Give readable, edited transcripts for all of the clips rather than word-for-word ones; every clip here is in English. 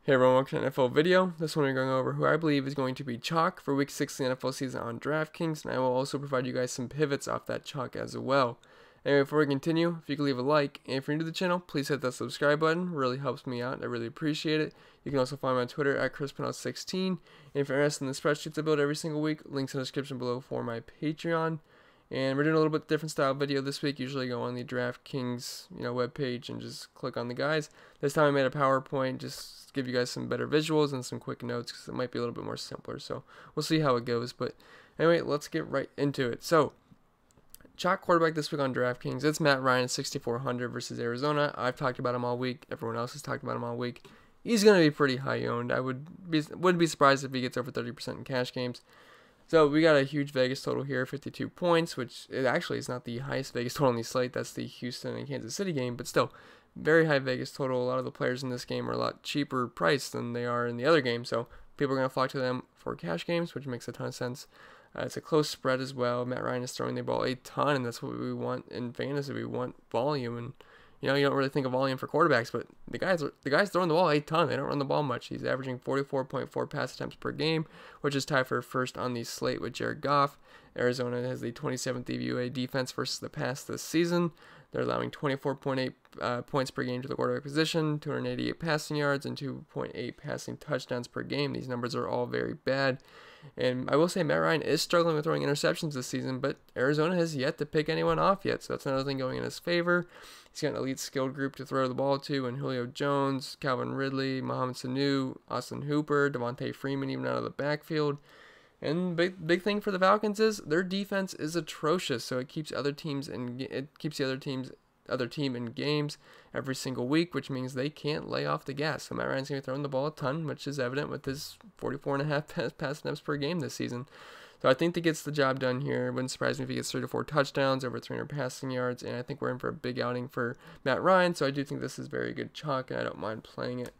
Hey everyone, welcome to an NFL video. This one we're going over who I believe is going to be chalk for Week 6 of the NFL season on Draftkings, and I will also provide you guys some pivots off that chalk as well. Anyway, before we continue, if you could leave a like, and if you're new to the channel, please hit that subscribe button. It really helps me out, I really appreciate it. You can also find me on Twitter at ChrisPenel16, and if you're interested in the spreadsheets I build every single week, links in the description below for my Patreon. And we're doing a little bit different style video this week. Usually go on the Draftkings, webpage and just click on the guys. This time I made a PowerPoint, just give you guys some better visuals and some quick notes because it might be a little bit more simpler. So we'll see how it goes. But anyway, let's get right into it. So chalk quarterback this week on Draftkings. It's Matt Ryan at 6,400 versus Arizona. I've talked about him all week. Everyone else has talked about him all week. He's going to be pretty high owned. I wouldn't be surprised if he gets over 30% in cash games. So we got a huge Vegas total here, 52 points, which it actually is not the highest Vegas total on the slate. That's the Houston and Kansas City game, but still, very high Vegas total. A lot of the players in this game are a lot cheaper priced than they are in the other game, so people are going to flock to them for cash games, which makes a ton of sense. It's a close spread as well. Matt Ryan is throwing the ball a ton, and that's what we want in fantasy. We want volume, and you don't really think of volume for quarterbacks, but the guys throwing the ball a ton. They don't run the ball much. He's averaging 44.4 pass attempts per game, which is tied for first on the slate with Jared Goff. Arizona has the 27th DVOA defense versus the pass this season. They're allowing 24.8 points per game to the quarterback position, 288 passing yards, and 2.8 passing touchdowns per game. These numbers are all very bad. And I will say Matt Ryan is struggling with throwing interceptions this season, but Arizona has yet to pick anyone off yet, so that's another thing going in his favor. He's got an elite skilled group to throw the ball to, and Julio Jones, Calvin Ridley, Mohamed Sanu, Austin Hooper, Devontae Freeman even out of the backfield. And big thing for the Falcons is their defense is atrocious, so it keeps other teams the other team in games every single week, which means they can't lay off the gas. So Matt Ryan's going to be throwing the ball a ton, which is evident with his 44.5 pass attempts per game this season. So I think that gets the job done here. Wouldn't surprise me if he gets 3 to 4 touchdowns, over 300 passing yards, and I think we're in for a big outing for Matt Ryan. So I do think this is very good chalk, and I don't mind playing it.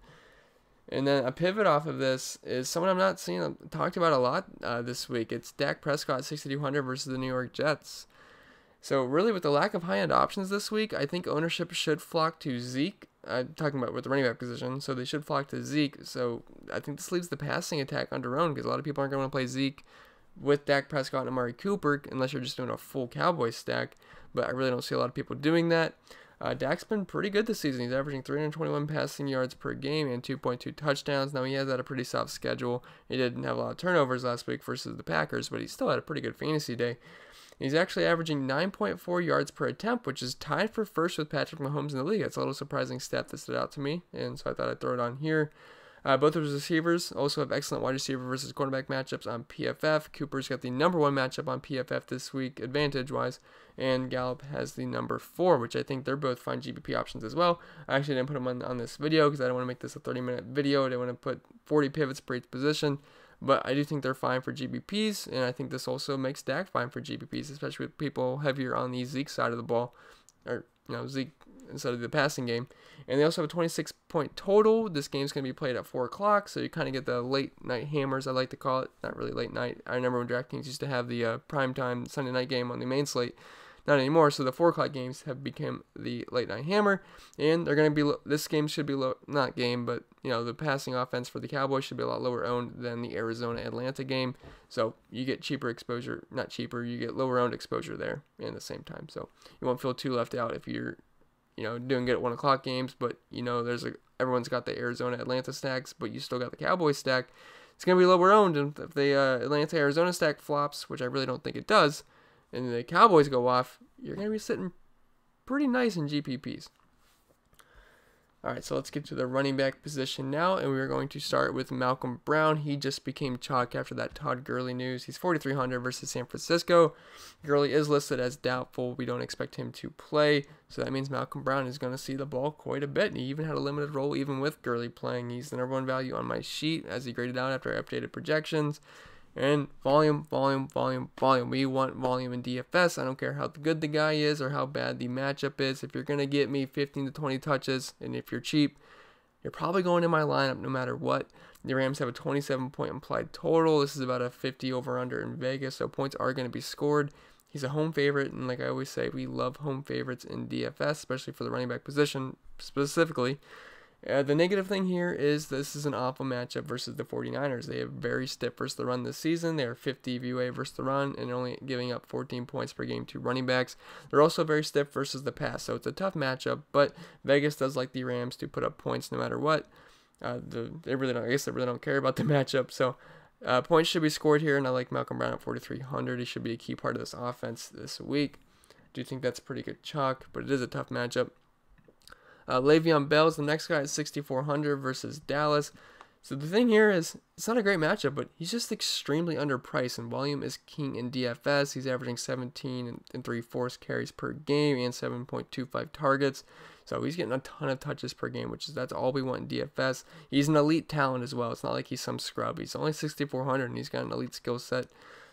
And then a pivot off of this is someone I'm not seeing talked about a lot this week. It's Dak Prescott 6,200 versus the New York Jets. So really, with the lack of high-end options this week, I think ownership should flock to Zeke. I'm talking about with the running back position, so they should flock to Zeke. So I think this leaves the passing attack underowned because a lot of people aren't going to play Zeke with Dak Prescott and Amari Cooper unless you're just doing a full Cowboys stack. But I really don't see a lot of people doing that. Dak's been pretty good this season. He's averaging 321 passing yards per game and 2.2 touchdowns. Now, he has had a pretty soft schedule. He didn't have a lot of turnovers last week versus the Packers, but he still had a pretty good fantasy day. He's actually averaging 9.4 yards per attempt, which is tied for first with Patrick Mahomes in the league. That's a little surprising stat that stood out to me, and so I thought I'd throw it on here. Both of his receivers also have excellent wide receiver versus quarterback matchups on PFF. Cooper's got the number 1 matchup on PFF this week, advantage-wise, and Gallup has the number 4, which I think they're both fine GPP options as well. I actually didn't put them on this video because I don't want to make this a 30-minute video. I didn't want to put 40 pivots per each position, but I do think they're fine for GPPs, and I think this also makes Dak fine for GPPs, especially with people heavier on the Zeke side of the ball, or Zeke instead of the passing game. And they also have a 26-point total. This game's going to be played at 4 o'clock, so you kind of get the late night hammers, I like to call it. Not really late night. I remember when Draftkings used to have the primetime Sunday night game on the main slate. Not anymore, so the 4 o'clock games have become the late night hammer, and they're going to be, this game should be low, not game, but, the passing offense for the Cowboys should be a lot lower owned than the Arizona-Atlanta game, so you get cheaper exposure, not cheaper, you get lower owned exposure there in the same time, so you won't feel too left out if you're, doing good at 1 o'clock games, but, everyone's got the Arizona-Atlanta stacks, but you still got the Cowboys stack. It's going to be lower owned, and if the Atlanta-Arizona stack flops, which I really don't think it does, and the Cowboys go off, you're going to be sitting pretty nice in GPPs. Alright, so let's get to the running back position now, and we're going to start with Malcolm Brown. He just became chalk after that Todd Gurley news. He's 4,300 versus San Francisco. Gurley is listed as doubtful. We don't expect him to play, so that means Malcolm Brown is going to see the ball quite a bit, and he even had a limited role even with Gurley playing. He's the number 1 value on my sheet as he graded out after I updated projections. And volume. We want volume in DFS. I don't care how good the guy is or how bad the matchup is. If you're going to get me 15 to 20 touches, and if you're cheap, you're probably going in my lineup no matter what. The Rams have a 27-point implied total. This is about a 50 over-under in Vegas, so points are going to be scored. He's a home favorite, and like I always say, we love home favorites in DFS, especially for the running back position specifically. The negative thing here is this is an awful matchup versus the 49ers. They are very stiff versus the run this season. They are 50 DVOA versus the run and only giving up 14 points per game to running backs. They're also very stiff versus the pass, so it's a tough matchup, but Vegas does like the Rams to put up points no matter what. They really don't care about the matchup, so points should be scored here, and I like Malcolm Brown at 4,300. He should be a key part of this offense this week. I do think that's pretty good chalk, but it is a tough matchup. LeVeon Bell is the next guy at 6,400 versus Dallas. So the thing here is, it's not a great matchup, but he's just extremely underpriced, and volume is king in DFS. He's averaging 17 and 3/4 carries per game and 7.25 targets. So he's getting a ton of touches per game, that's all we want in DFS. He's an elite talent as well. It's not like he's some scrub. He's only 6,400 and he's got an elite skill set.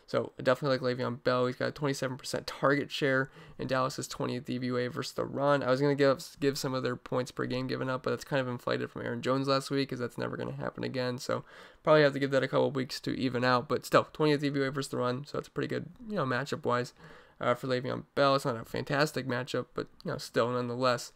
So I definitely like Le'Veon Bell. He's got a 27% target share, and Dallas is 20th DVOA versus the run. I was going to give some of their points per game given up, but that's kind of inflated from Aaron Jones last week because that's never going to happen again. So probably have to give that a couple of weeks to even out. But still, 20th DVOA versus the run, so it's pretty good, matchup-wise for Le'Veon Bell. It's not a fantastic matchup, but still nonetheless.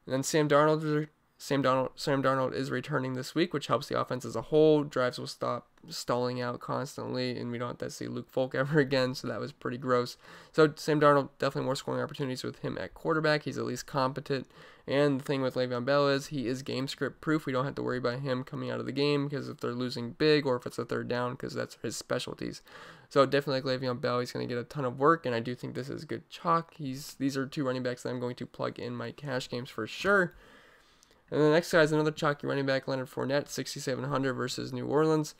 And then Sam Darnold is returning this week, which helps the offense as a whole. Drives will stop stalling out constantly, and we don't have to see Luke Folk ever again, so that was pretty gross. So Sam Darnold, definitely more scoring opportunities with him at quarterback. He's at least competent. And the thing with Le'Veon Bell is he is game script proof. We don't have to worry about him coming out of the game because if they're losing big or if it's a third down, because that's his specialties. So definitely like Le'Veon Bell. He's going to get a ton of work, and I do think this is good chalk. These are two running backs that I'm going to plug in my cash games for sure. And the next guy is another chalky running back, Leonard Fournette, 6,700 versus New Orleans.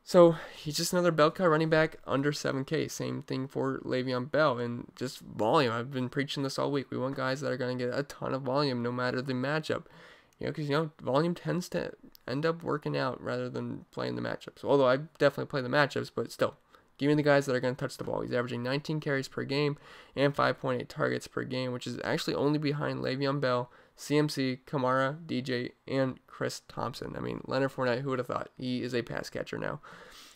So he's just another bell cow running back under 7K. Same thing for Le'Veon Bell, and just volume. I've been preaching this all week. We want guys that are going to get a ton of volume no matter the matchup. Because volume tends to end up working out rather than playing the matchups. Although I definitely play the matchups, but still. Give me the guys that are going to touch the ball. He's averaging 19 carries per game and 5.8 targets per game, which is actually only behind Le'Veon Bell, CMC, Kamara, DJ, and Chris Thompson. I mean, Leonard Fournette, who would have thought? He is a pass catcher now.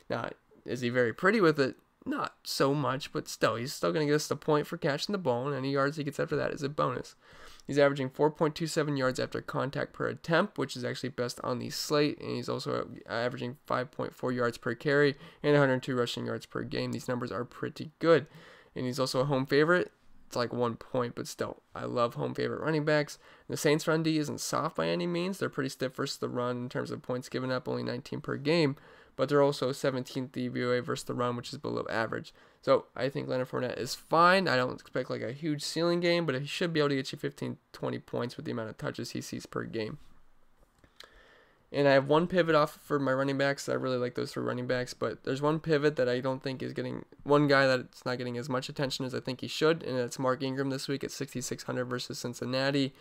Now, is he very pretty with it? Not so much, but still, he's still going to get us the point for catching the ball, and any yards he gets after that is a bonus. He's averaging 4.27 yards after contact per attempt, which is actually best on the slate, and he's also averaging 5.4 yards per carry and 102 rushing yards per game. These numbers are pretty good, and he's also a home favorite. It's like 1 point, but still, I love home favorite running backs. The Saints' run D isn't soft by any means. They're pretty stiff versus the run in terms of points given up, only 19 per game, but they're also 17th DVOA versus the run, which is below average. So I think Leonard Fournette is fine. I don't expect like a huge ceiling game, but he should be able to get you 15, 20 points with the amount of touches he sees per game. And I have one pivot off for my running backs. I really like those three running backs, but there's one pivot that I don't think is getting, one guy that's not getting as much attention as I think he should, and that's Mark Ingram this week at 6,600 versus Cincinnati.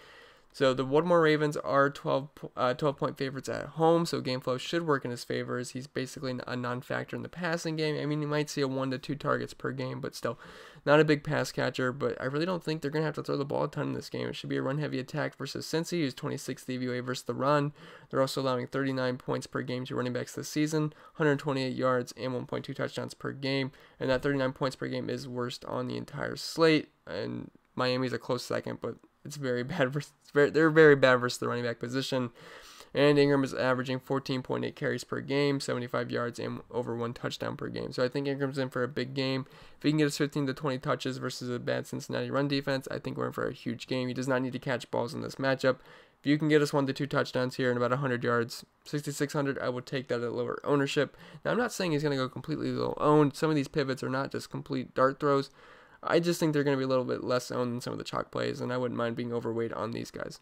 So the Baltimore Ravens are 12-point favorites at home, so game flow should work in his favor as he's basically a non-factor in the passing game. I mean, you might see a 1 to 2 targets per game, but still not a big pass catcher. But I really don't think they're going to have to throw the ball a ton in this game. It should be a run-heavy attack versus Cincy, who's 26th DVOA versus the run. They're also allowing 39 points per game to running backs this season, 128 yards and 1.2 touchdowns per game, and that 39 points per game is worst on the entire slate. And Miami's a close second, but it's very bad. They're very bad versus the running back position. And Ingram is averaging 14.8 carries per game, 75 yards, and over 1 touchdown per game. So I think Ingram's in for a big game. If he can get us 15 to 20 touches versus a bad Cincinnati run defense, I think we're in for a huge game. He does not need to catch balls in this matchup. If you can get us 1 to 2 touchdowns here and about 100 yards, 6,600, I would take that at lower ownership. Now, I'm not saying he's going to go completely low owned. Some of these pivots are not just complete dart throws. I just think they're going to be a little bit less owned than some of the chalk plays, and I wouldn't mind being overweight on these guys.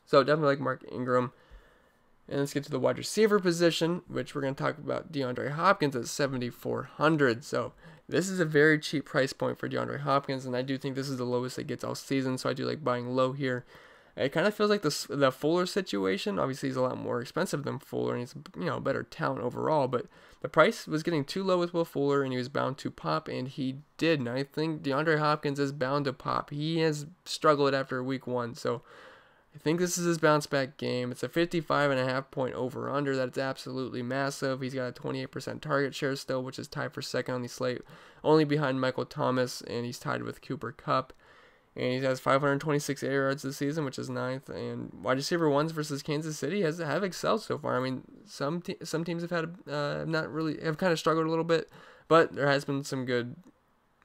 So definitely like Mark Ingram. And let's get to the wide receiver position, which we're going to talk about DeAndre Hopkins at 7,400. So this is a very cheap price point for DeAndre Hopkins, and I do think this is the lowest it gets all season, so I do like buying low here. It kind of feels like the Fuller situation. Obviously, he's a lot more expensive than Fuller, and he's better talent overall. But the price was getting too low with Will Fuller, and he was bound to pop, and he did. And I think DeAndre Hopkins is bound to pop. He has struggled after week 1, so I think this is his bounce back game. It's a 55.5 point over under. That's absolutely massive. He's got a 28% target share still, which is tied for second on the slate, only behind Michael Thomas, and he's tied with Cooper Kupp. And he has 526 air yards this season, which is ninth. And wide receiver ones versus Kansas City have excelled so far. I mean, some teams have had have kind of struggled a little bit, but there has been some good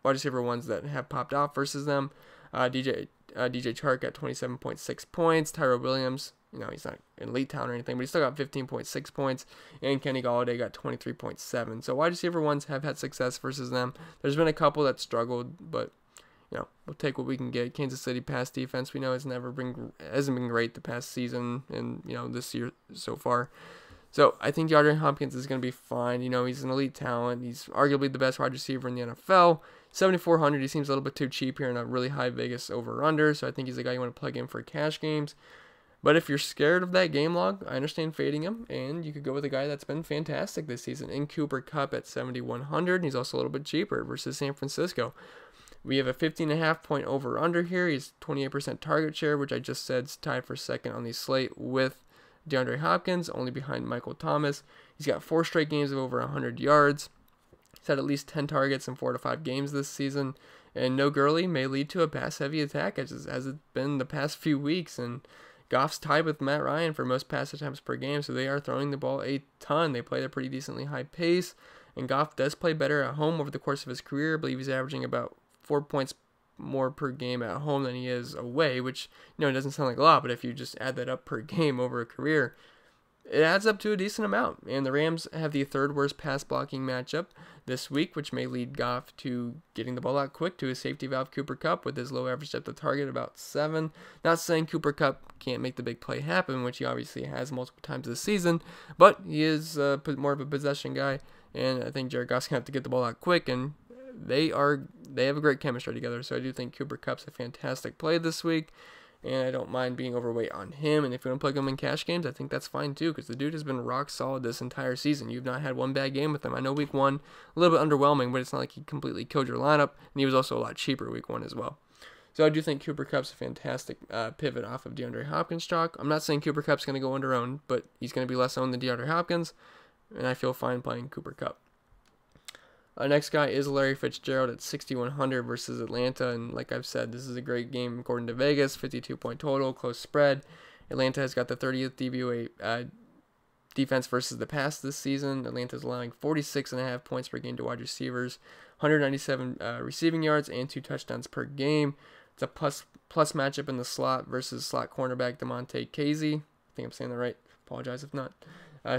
wide receiver ones that have popped off versus them. DJ Chark at 27.6 points. Tyrell Williams, he's not an elite talent or anything, but he still got 15.6 points. And Kenny Golladay got 23.7. So wide receiver ones have had success versus them. There's been a couple that struggled, but we'll take what we can get. Kansas City pass defense, we know hasn't been great the past season and this year so far. So I think DeAndre Hopkins is going to be fine. He's an elite talent. He's arguably the best wide receiver in the NFL. 7,400. He seems a little bit too cheap here in a really high Vegas over/under. So I think he's a guy you want to plug in for cash games. But if you're scared of that game log, I understand fading him, and you could go with a guy that's been fantastic this season in Cooper Kupp at 7,100. He's also a little bit cheaper versus San Francisco. We have a 15.5 point over/under here. He's 28% target share, which I just said is tied for second on the slate with DeAndre Hopkins, only behind Michael Thomas. He's got 4 straight games of over 100 yards. He's had at least 10 targets in 4 to 5 games this season. And no Gurley may lead to a pass-heavy attack, as it's been the past few weeks. And Goff's tied with Matt Ryan for most pass attempts per game, so they are throwing the ball a ton. They play at a pretty decently high pace. And Goff does play better at home over the course of his career. I believe he's averaging about 4 points more per game at home than he is away, which it doesn't sound like a lot, but if you just add that up per game over a career, it adds up to a decent amount. And the Rams have the 3rd worst pass blocking matchup this week, which may lead Goff to getting the ball out quick to his safety valve Cooper Kupp with his low average depth of target about 7. Not saying Cooper Kupp can't make the big play happen, which he obviously has multiple times this season, but he is more of a possession guy, and I think Jared Goff's going to have to get the ball out quick, and they have a great chemistry together. So I do think Cooper Kupp's a fantastic play this week, and I don't mind being overweight on him. And if you want to plug him in cash games, I think that's fine too, because the dude has been rock solid this entire season. You've not had one bad game with him. I know week 1 a little bit underwhelming, but it's not like he completely killed your lineup, and he was also a lot cheaper week 1 as well. So I do think Cooper Kupp's a fantastic pivot off of DeAndre Hopkins chalk. I'm not saying Cooper Kupp's going to go under owned, but he's going to be less owned than DeAndre Hopkins, and I feel fine playing Cooper Kupp. Next guy is Larry Fitzgerald at 6,100 versus Atlanta, and like I've said, this is a great game according to Vegas. 52-point total, close spread. Atlanta has got the 30th DVOA defense versus the pass this season. Atlanta's allowing 46.5 points per game to wide receivers, 197 receiving yards, and 2 touchdowns per game. It's a plus matchup in the slot versus slot cornerback DeMonte Casey. I think I'm saying that right. Apologize if not.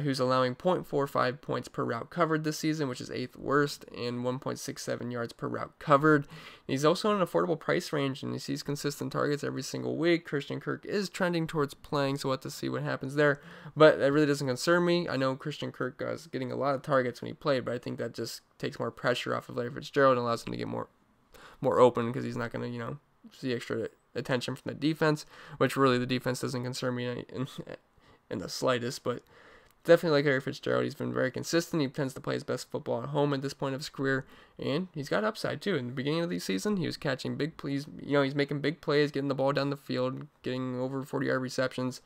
Who's allowing 0.45 points per route covered this season, which is 8th worst, and 1.67 yards per route covered. He's also in an affordable price range, and he sees consistent targets every single week. Christian Kirk is trending towards playing, so we'll have to see what happens there. But that really doesn't concern me. I know Christian Kirk is getting a lot of targets when he played, but I think that just takes more pressure off of Larry Fitzgerald and allows him to get more open, because he's not going to, see extra attention from the defense, which really the defense doesn't concern me in the slightest, but definitely like Larry Fitzgerald. He's been very consistent. He tends to play his best football at home at this point of his career, and he's got upside too. In the beginning of the season, he was catching big plays. He's making big plays, getting the ball down the field, getting over 40-yard receptions.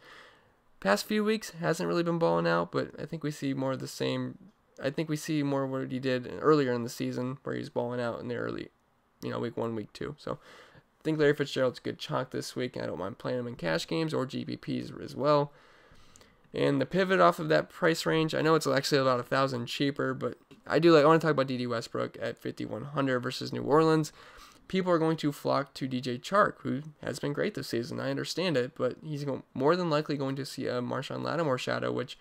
Past few weeks hasn't really been balling out, but I think we see more of the same. I think we see more of what he did earlier in the season, where he's balling out in the early, week 1, week 2. So I think Larry Fitzgerald's a good chalk this week, and I don't mind playing him in cash games or GPPs as well. And the pivot off of that price range, I know it's actually about $1,000 cheaper, but I want to talk about Dede Westbrook at 5,100 versus New Orleans. People are going to flock to DJ Chark, who has been great this season. I understand it, but he's more than likely going to see a Marshawn Lattimore shadow, which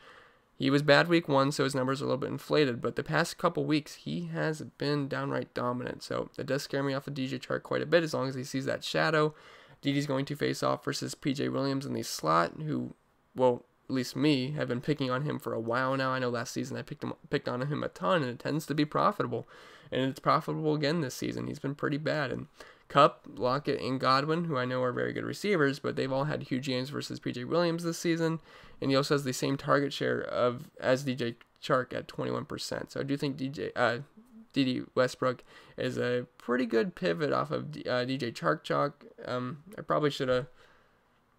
he was bad week 1, so his numbers are a little bit inflated. But the past couple weeks, he has been downright dominant. So it does scare me off of DJ Chark quite a bit as long as he sees that shadow. Dede's going to face off versus PJ Williams in the slot, who, at least me, have been picking on him for a while now. I know last season I picked on him a ton, and it tends to be profitable. And it's profitable again this season. He's been pretty bad. And Kupp, Lockett, and Godwin, who I know are very good receivers, but they've all had huge games versus PJ Williams this season. And he also has the same target share as DJ Chark at 21%. So I do think Dede Westbrook is a pretty good pivot off of DJ Chark chalk. I probably should have...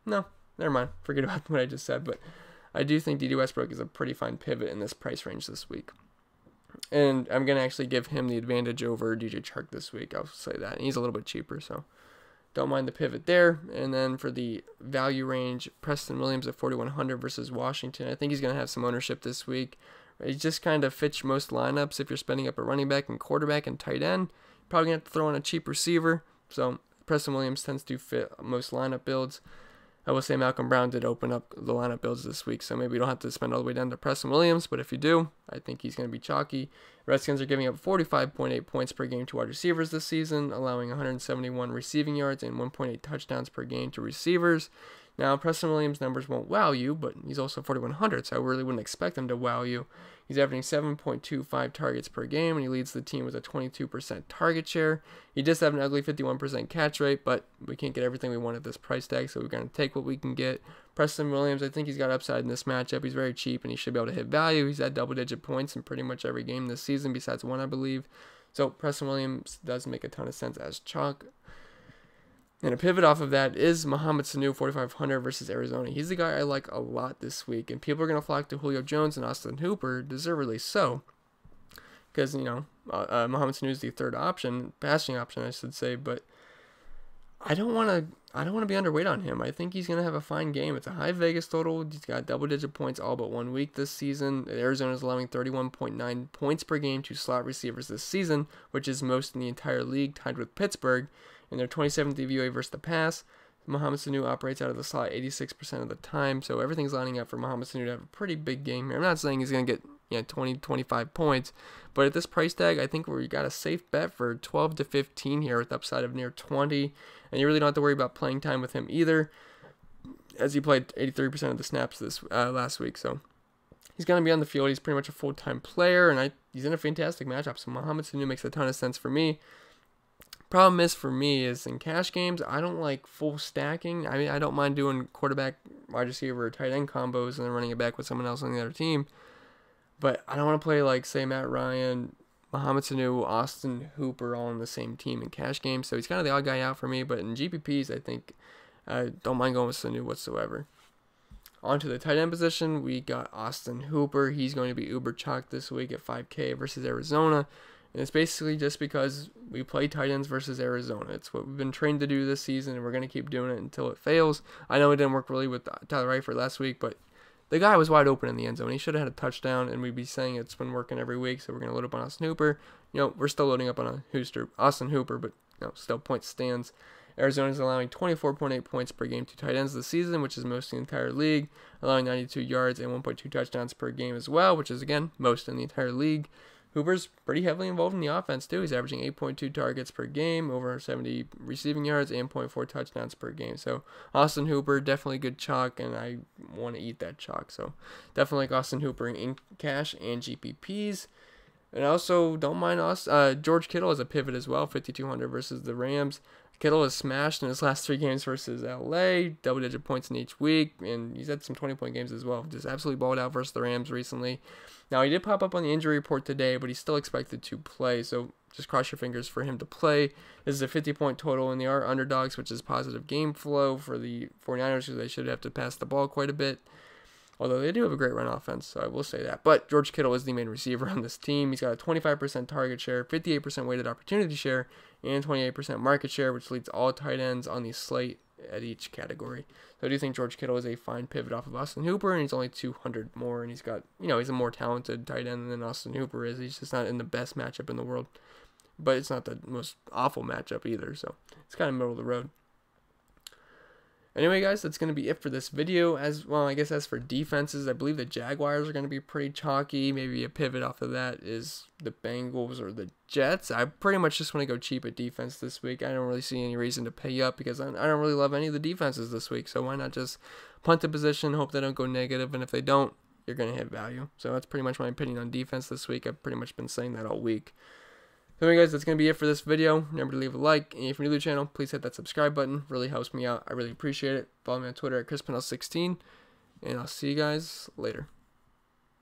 No, never mind. Forget about what I just said. But I do think Dede Westbrook is a pretty fine pivot in this price range this week. And I'm going to actually give him the advantage over DJ Chark this week. I'll say that. And he's a little bit cheaper, so don't mind the pivot there. And then for the value range, Preston Williams at 4,100 versus Washington. I think he's going to have some ownership this week. He just kind of fits most lineups. If you're spending up a running back and quarterback and tight end, you're probably going to have to throw in a cheap receiver. So Preston Williams tends to fit most lineup builds. I will say Malcolm Brown did open up the lineup builds this week, so maybe you don't have to spend all the way down to Preston Williams, but if you do, I think he's going to be chalky. Redskins are giving up 45.8 points per game to wide receivers this season, allowing 171 receiving yards and 1.8 touchdowns per game to receivers. Now, Preston Williams' numbers won't wow you, but he's also 4,100, so I really wouldn't expect him to wow you. He's averaging 7.25 targets per game, and he leads the team with a 22% target share. He does have an ugly 51% catch rate, but we can't get everything we want at this price tag, so we're going to take what we can get. Preston Williams, I think he's got upside in this matchup. He's very cheap, and he should be able to hit value. He's had double-digit points in pretty much every game this season, besides one, I believe. So Preston Williams does make a ton of sense as chalk. And a pivot off of that is Mohamed Sanu, 4,500 versus Arizona. He's the guy I like a lot this week, and people are going to flock to Julio Jones and Austin Hooper, deservedly so, because, you know, Mohamed Sanu is the third option, passing option, I should say, but I don't want to be underweight on him. I think he's going to have a fine game. It's a high Vegas total. He's got double-digit points all but 1 week this season. Arizona is allowing 31.9 points per game to slot receivers this season, which is most in the entire league, tied with Pittsburgh. In their 27th DVOA versus the pass, Mohamed Sanu operates out of the slot 86% of the time, so everything's lining up for Mohamed Sanu to have a pretty big game here. I'm not saying he's going to get 20, 25 points, but at this price tag, I think we got a safe bet for 12 to 15 here with upside of near 20, and you really don't have to worry about playing time with him either, as he played 83% of the snaps this last week, so he's going to be on the field. He's pretty much a full-time player, and he's in a fantastic matchup, so Mohamed Sanu makes a ton of sense for me. Problem is for me is in cash games, I don't like full stacking. I mean, I don't mind doing quarterback, wide receiver, tight end combos and then running it back with someone else on the other team. But I don't want to play like, say, Matt Ryan, Mohamed Sanu, Austin Hooper all on the same team in cash games. So he's kind of the odd guy out for me. But in GPPs, I think I don't mind going with Sanu whatsoever. On to the tight end position, we got Austin Hooper. He's going to be uber chalk this week at 5K versus Arizona. And it's basically just because we play tight ends versus Arizona. It's what we've been trained to do this season, and we're going to keep doing it until it fails. I know it didn't work really with Tyler Eifert last week, but the guy was wide open in the end zone. He should have had a touchdown, and we'd be saying it's been working every week, so we're going to load up on Austin Hooper. You know, we're still loading up on Austin Hooper, but you know, still point stands. Arizona's allowing 24.8 points per game to tight ends this season, which is most in the entire league, allowing 92 yards and 1.2 touchdowns per game as well, which is, again, most in the entire league. Hooper's pretty heavily involved in the offense, too. He's averaging 8.2 targets per game, over 70 receiving yards, and 0.4 touchdowns per game. So, Austin Hooper, definitely good chalk, and I want to eat that chalk. So, definitely like Austin Hooper in cash and GPPs. And I also don't mind George Kittle as a pivot as well, 5,200 versus the Rams. Kittle has smashed in his last 3 games versus LA, double-digit points in each week, and he's had some 20-point games as well. Just absolutely balled out versus the Rams recently. Now, he did pop up on the injury report today, but he's still expected to play, so just cross your fingers for him to play. This is a 50-point total, and they are underdogs, which is positive game flow for the 49ers, because they should have to pass the ball quite a bit. Although they do have a great run offense, so I will say that. But George Kittle is the main receiver on this team. He's got a 25% target share, 58% weighted opportunity share, and 28% market share, which leads all tight ends on the slate at each category. So I do think George Kittle is a fine pivot off of Austin Hooper, and he's only 200 more, and he's got, you know, he's a more talented tight end than Austin Hooper is. He's just not in the best matchup in the world, but it's not the most awful matchup either, so it's kind of middle of the road. Anyway, guys, that's going to be it for this video. As well, I guess as for defenses, I believe the Jaguars are going to be pretty chalky. Maybe a pivot off of that is the Bengals or the Jets. I pretty much just want to go cheap at defense this week. I don't really see any reason to pay up because I don't really love any of the defenses this week. So why not just punt the position, hope they don't go negative, and if they don't, you're going to hit value. So that's pretty much my opinion on defense this week. I've pretty much been saying that all week. So anyway, guys, that's going to be it for this video. Remember to leave a like, and if you're new to the channel, please hit that subscribe button. Really helps me out. I really appreciate it. Follow me on Twitter at ChrisPennell16, and I'll see you guys later.